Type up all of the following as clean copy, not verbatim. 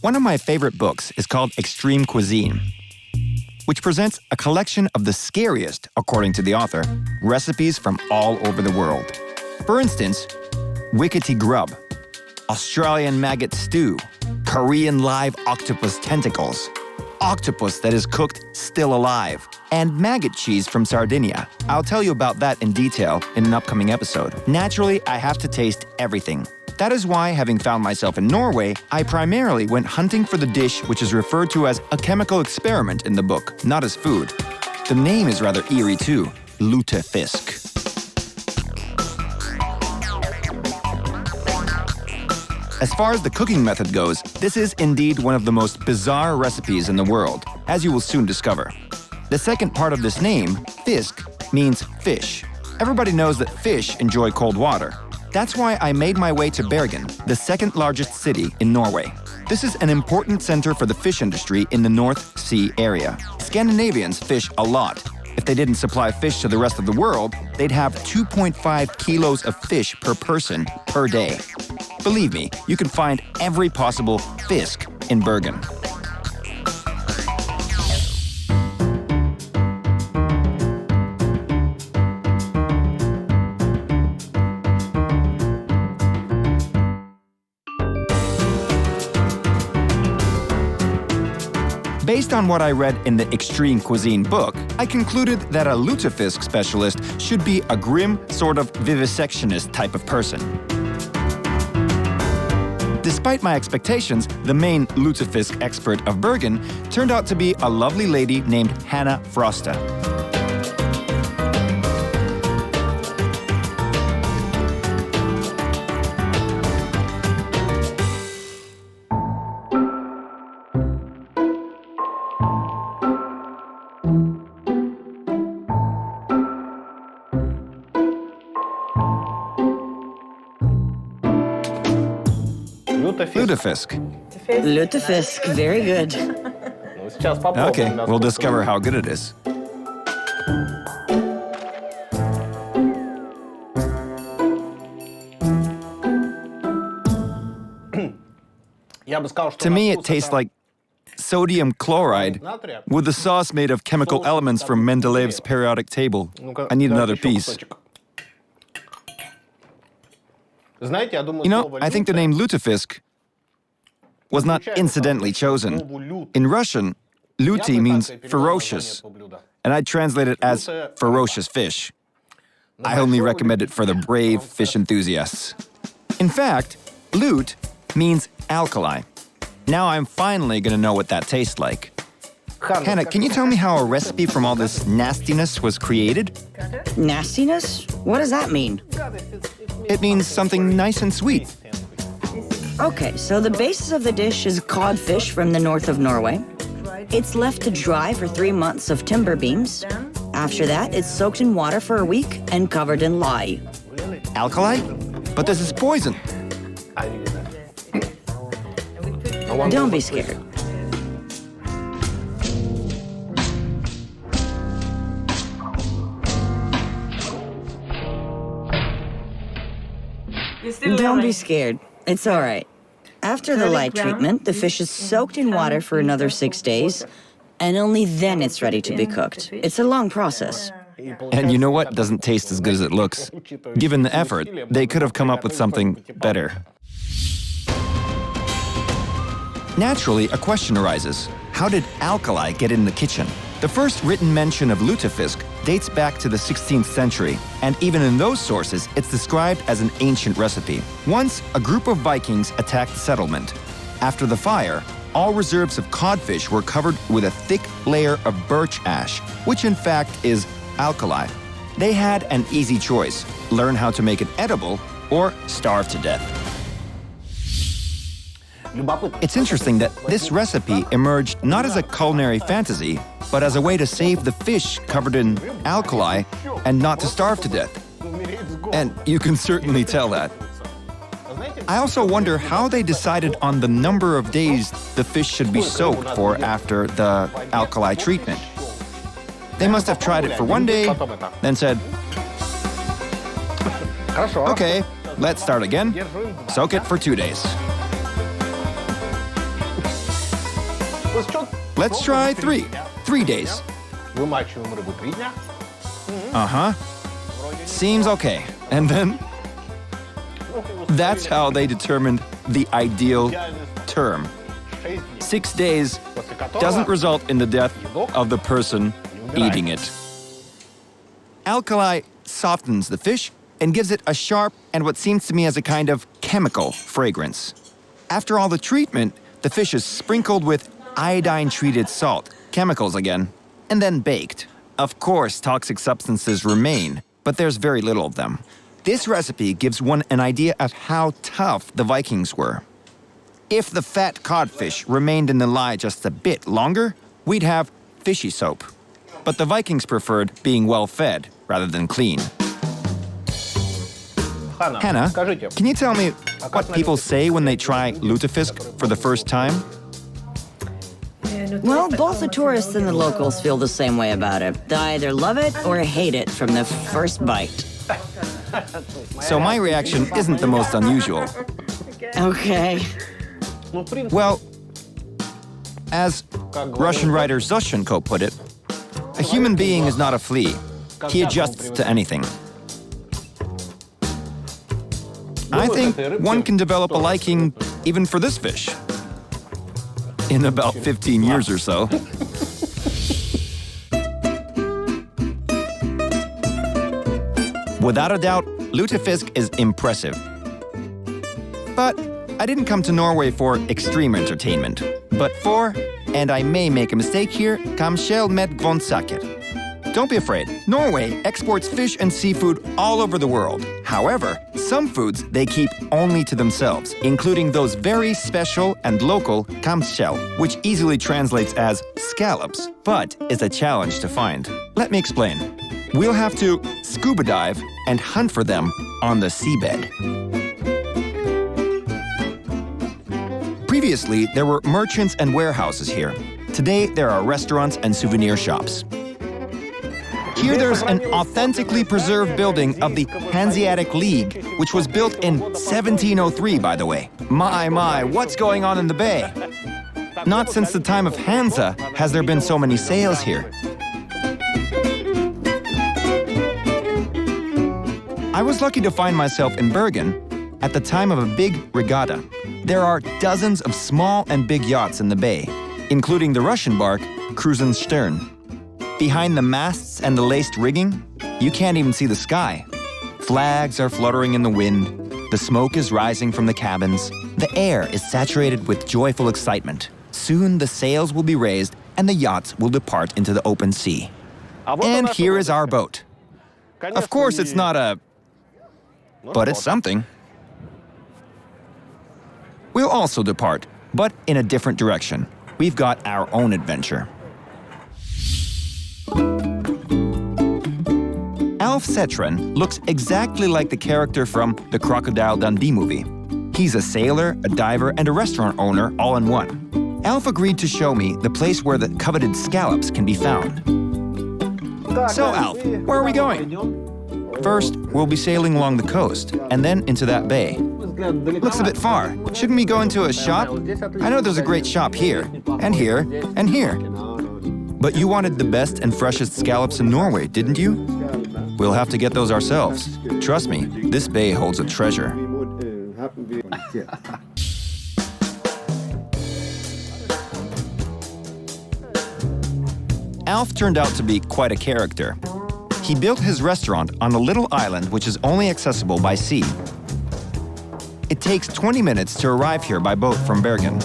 One of my favorite books is called Extreme Cuisine, which presents a collection of the scariest, according to the author, recipes from all over the world. For instance, Wickety grub, Australian maggot stew, Korean live octopus tentacles, octopus that is cooked still alive, and maggot cheese from Sardinia. I'll tell you about that in detail in an upcoming episode. Naturally, I have to taste everything. That is why, having found myself in Norway, I primarily went hunting for the dish which is referred to as a chemical experiment in the book, not as food. The name is rather eerie too, Lutefisk. As far as the cooking method goes, this is indeed one of the most bizarre recipes in the world, as you will soon discover. The second part of this name, fisk, means fish. Everybody knows that fish enjoy cold water. That's why I made my way to Bergen, the second largest city in Norway. This is an important center for the fish industry in the North Sea area. Scandinavians fish a lot. If they didn't supply fish to the rest of the world, they'd have 2.5 kilos of fish per person per day. Believe me, you can find every possible fisk in Bergen. Based on what I read in the Extreme Cuisine book, I concluded that a lutefisk specialist should be a grim, sort of vivisectionist type of person. Despite my expectations, the main lutefisk expert of Bergen turned out to be a lovely lady named Hannah Frosta. Lutefisk. Lutefisk, very good. Okay, we'll discover how good it is. To me, it tastes like sodium chloride with the sauce made of chemical elements from Mendeleev's periodic table. I need another piece. You know, I think the name Lutefisk was not incidentally chosen. In Russian, luti means ferocious, and I translate it as ferocious fish. I only recommend it for the brave fish enthusiasts. In fact, lut means alkali. Now I'm finally going to know what that tastes like. Hannah, can you tell me how a recipe from all this nastiness was created? Nastiness? What does that mean? It means something nice and sweet. Okay, so the basis of the dish is codfish from the north of Norway. It's left to dry for 3 months of timber beams. After that, it's soaked in water for a week and covered in lye. Alkali? But this is poison. Don't be scared. Don't be scared. It's all right. After the light treatment, the fish is soaked in water for another 6 days, and only then it's ready to be cooked. It's a long process. And you know what? Doesn't taste as good as it looks. Given the effort, they could have come up with something better. Naturally, a question arises. How did alkali get in the kitchen? The first written mention of lutefisk dates back to the 16th century, and even in those sources, it's described as an ancient recipe. Once, a group of Vikings attacked the settlement. After the fire, all reserves of codfish were covered with a thick layer of birch ash, which in fact is alkali. They had an easy choice: learn how to make it edible or starve to death. It's interesting that this recipe emerged not as a culinary fantasy, but as a way to save the fish covered in alkali and not to starve to death. And you can certainly tell that. I also wonder how they decided on the number of days the fish should be soaked for after the alkali treatment. They must have tried it for 1 day, then said, okay, let's start again. Soak it for 2 days. Let's try 3. 3 days. Uh-huh. Seems okay. And then? That's how they determined the ideal term. 6 days doesn't result in the death of the person eating it. Alkali softens the fish and gives it a sharp and what seems to me as a kind of chemical fragrance. After all the treatment, the fish is sprinkled with iodine-treated salt, chemicals again, and then baked. Of course, toxic substances remain, but there's very little of them. This recipe gives one an idea of how tough the Vikings were. If the fat codfish remained in the lye just a bit longer, we'd have fishy soap. But the Vikings preferred being well-fed rather than clean. Hannah, can you tell me what people say when they try lutefisk for the first time? Well, both the tourists and the locals feel the same way about it. They either love it or hate it from the first bite. So my reaction isn't the most unusual. Okay. Well, as Russian writer Zoshenko put it, a human being is not a flea. He adjusts to anything. I think one can develop a liking even for this fish in about 15 years or so. Without a doubt, lutefisk is impressive. But I didn't come to Norway for extreme entertainment, but for, and I may make a mistake here, Kamskjell med Grønnsaker. Don't be afraid. Norway exports fish and seafood all over the world. However, some foods they keep only to themselves, including those very special and local Kamskjell, which easily translates as scallops, but is a challenge to find. Let me explain. We'll have to scuba dive and hunt for them on the seabed. Previously, there were merchants and warehouses here. Today, there are restaurants and souvenir shops. Here there's an authentically preserved building of the Hanseatic League, which was built in 1703, by the way. My, what's going on in the bay? Not since the time of Hansa has there been so many sails here. I was lucky to find myself in Bergen at the time of a big regatta. There are dozens of small and big yachts in the bay, including the Russian bark Krusenstern. Behind the masts and the laced rigging, you can't even see the sky. Flags are fluttering in the wind. The smoke is rising from the cabins. The air is saturated with joyful excitement. Soon the sails will be raised and the yachts will depart into the open sea. And here is our boat. Of course, it's not a... but it's something. We'll also depart, but in a different direction. We've got our own adventure. Alf Setren looks exactly like the character from the Crocodile Dundee movie. He's a sailor, a diver, and a restaurant owner all in one. Alf agreed to show me the place where the coveted scallops can be found. So Alf, where are we going? First, we'll be sailing along the coast, and then into that bay. Looks a bit far. Shouldn't we go into a shop? I know there's a great shop here, and here, and here. But you wanted the best and freshest scallops in Norway, didn't you? We'll have to get those ourselves. Trust me, this bay holds a treasure. Alf turned out to be quite a character. He built his restaurant on a little island which is only accessible by sea. It takes 20 minutes to arrive here by boat from Bergen.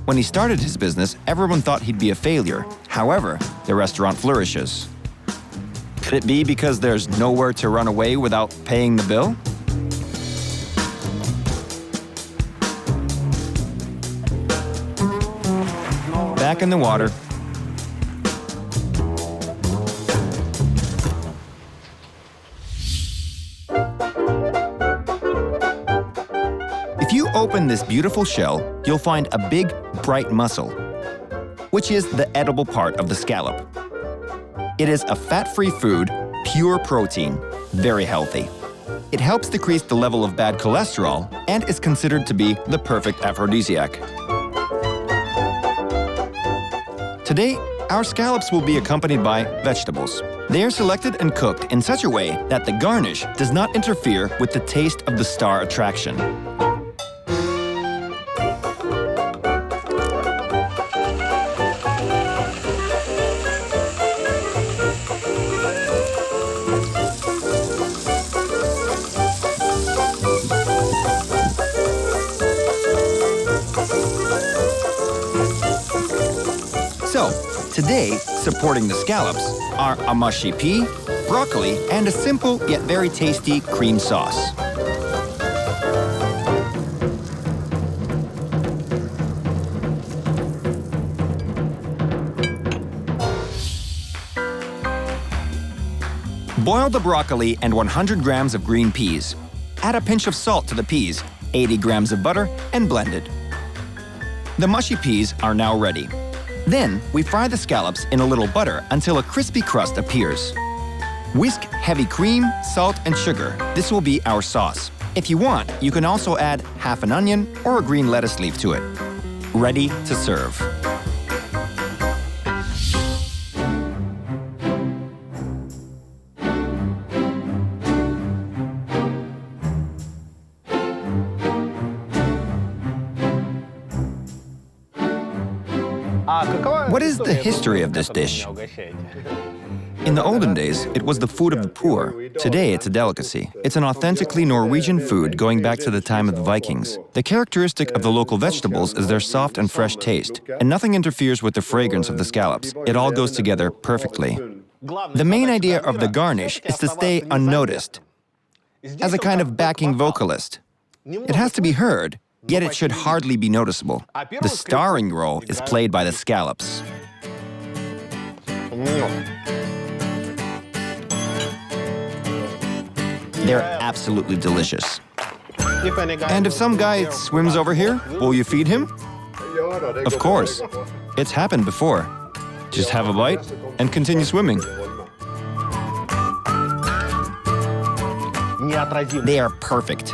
When he started his business, everyone thought he'd be a failure. However, the restaurant flourishes. Could it be because there's nowhere to run away without paying the bill? Back in the water. If you open this beautiful shell, you'll find a big, bright mussel, which is the edible part of the scallop. It is a fat-free food, pure protein, very healthy. It helps decrease the level of bad cholesterol and is considered to be the perfect aphrodisiac. Today, our scallops will be accompanied by vegetables. They are selected and cooked in such a way that the garnish does not interfere with the taste of the star attraction. So, today, supporting the scallops are a mushy pea, broccoli, and a simple yet very tasty cream sauce. Boil the broccoli and 100 grams of green peas. Add a pinch of salt to the peas, 80 grams of butter, and blend it. The mushy peas are now ready. Then, we fry the scallops in a little butter until a crispy crust appears. Whisk heavy cream, salt, and sugar. This will be our sauce. If you want, you can also add half an onion or a green lettuce leaf to it. Ready to serve. What is the history of this dish? In the olden days, it was the food of the poor. Today, it's a delicacy. It's an authentically Norwegian food going back to the time of the Vikings. The characteristic of the local vegetables is their soft and fresh taste, and nothing interferes with the fragrance of the scallops. It all goes together perfectly. The main idea of the garnish is to stay unnoticed, as a kind of backing vocalist. It has to be heard, yet it should hardly be noticeable. The starring role is played by the scallops. They're absolutely delicious. And if some guy swims over here, will you feed him? Of course. It's happened before. Just have a bite and continue swimming. They are perfect.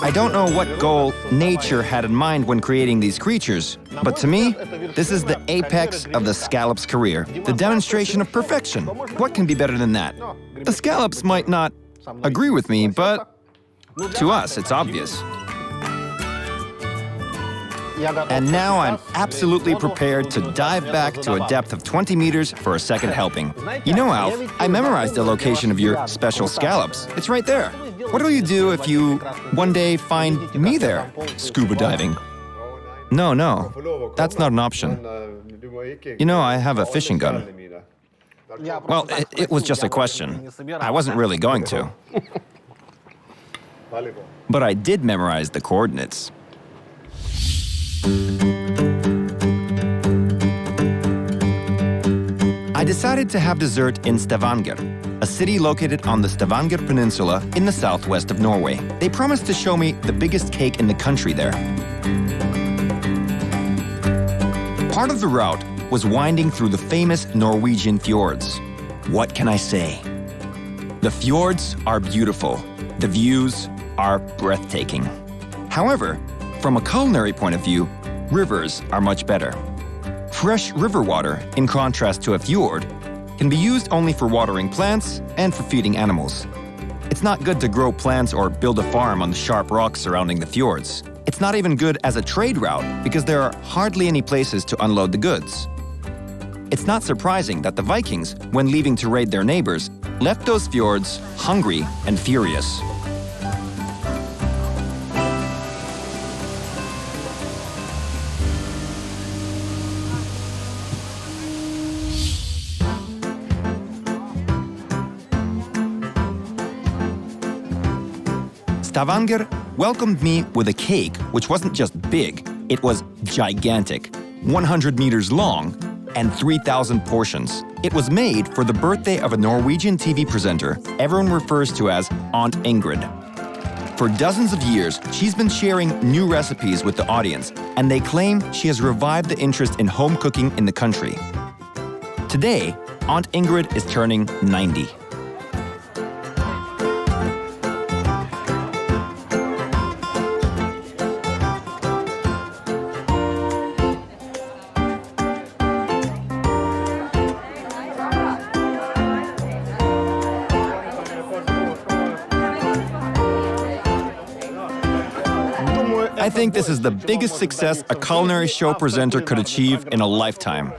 I don't know what goal nature had in mind when creating these creatures, but to me, this is the apex of the scallop's career, the demonstration of perfection. What can be better than that? The scallops might not agree with me, but to us, it's obvious. And now I'm absolutely prepared to dive back to a depth of 20 meters for a second helping. You know, Alf, I memorized the location of your special scallops. It's right there. What will you do if you one day find me there, scuba diving? No, that's not an option. You know, I have a fishing gun. Well, it was just a question. I wasn't really going to. But I did memorize the coordinates. I decided to have dessert in Stavanger, a city located on the Stavanger Peninsula in the southwest of Norway. They promised to show me the biggest cake in the country there. Part of the route was winding through the famous Norwegian fjords. What can I say? The fjords are beautiful. The views are breathtaking. However, from a culinary point of view, rivers are much better. Fresh river water, in contrast to a fjord, can be used only for watering plants and for feeding animals. It's not good to grow plants or build a farm on the sharp rocks surrounding the fjords. It's not even good as a trade route because there are hardly any places to unload the goods. It's not surprising that the Vikings, when leaving to raid their neighbors, left those fjords hungry and furious. Stavanger welcomed me with a cake which wasn't just big, it was gigantic, 100 meters long, and 3,000 portions. It was made for the birthday of a Norwegian TV presenter everyone refers to as Aunt Ingrid. For dozens of years, she's been sharing new recipes with the audience, and they claim she has revived the interest in home cooking in the country. Today, Aunt Ingrid is turning 90. I think this is the biggest success a culinary show presenter could achieve in a lifetime.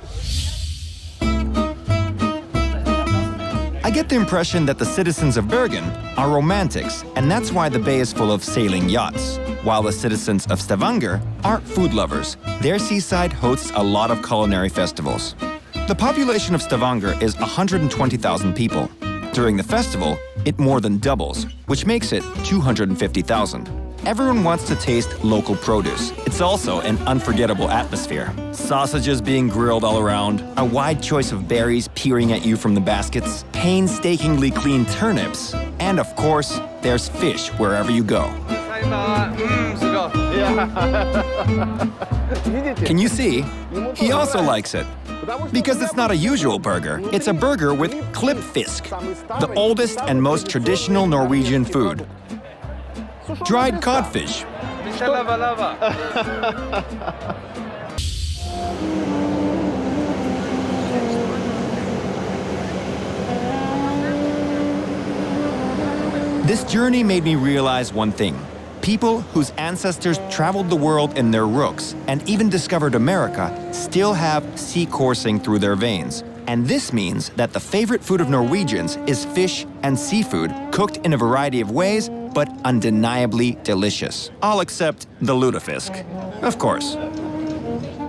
I get the impression that the citizens of Bergen are romantics, and that's why the bay is full of sailing yachts, while the citizens of Stavanger are food lovers. Their seaside hosts a lot of culinary festivals. The population of Stavanger is 120,000 people. During the festival, it more than doubles, which makes it 250,000. Everyone wants to taste local produce. It's also an unforgettable atmosphere. Sausages being grilled all around, a wide choice of berries peering at you from the baskets, painstakingly clean turnips, and of course, there's fish wherever you go. Can you see? He also likes it. Because it's not a usual burger, it's a burger with klippfisk, the oldest and most traditional Norwegian food. Dried codfish. This journey made me realize one thing. People whose ancestors traveled the world in their rooks and even discovered America still have sea coursing through their veins. And this means that the favorite food of Norwegians is fish and seafood cooked in a variety of ways, but undeniably delicious. All except the lutefisk, of course.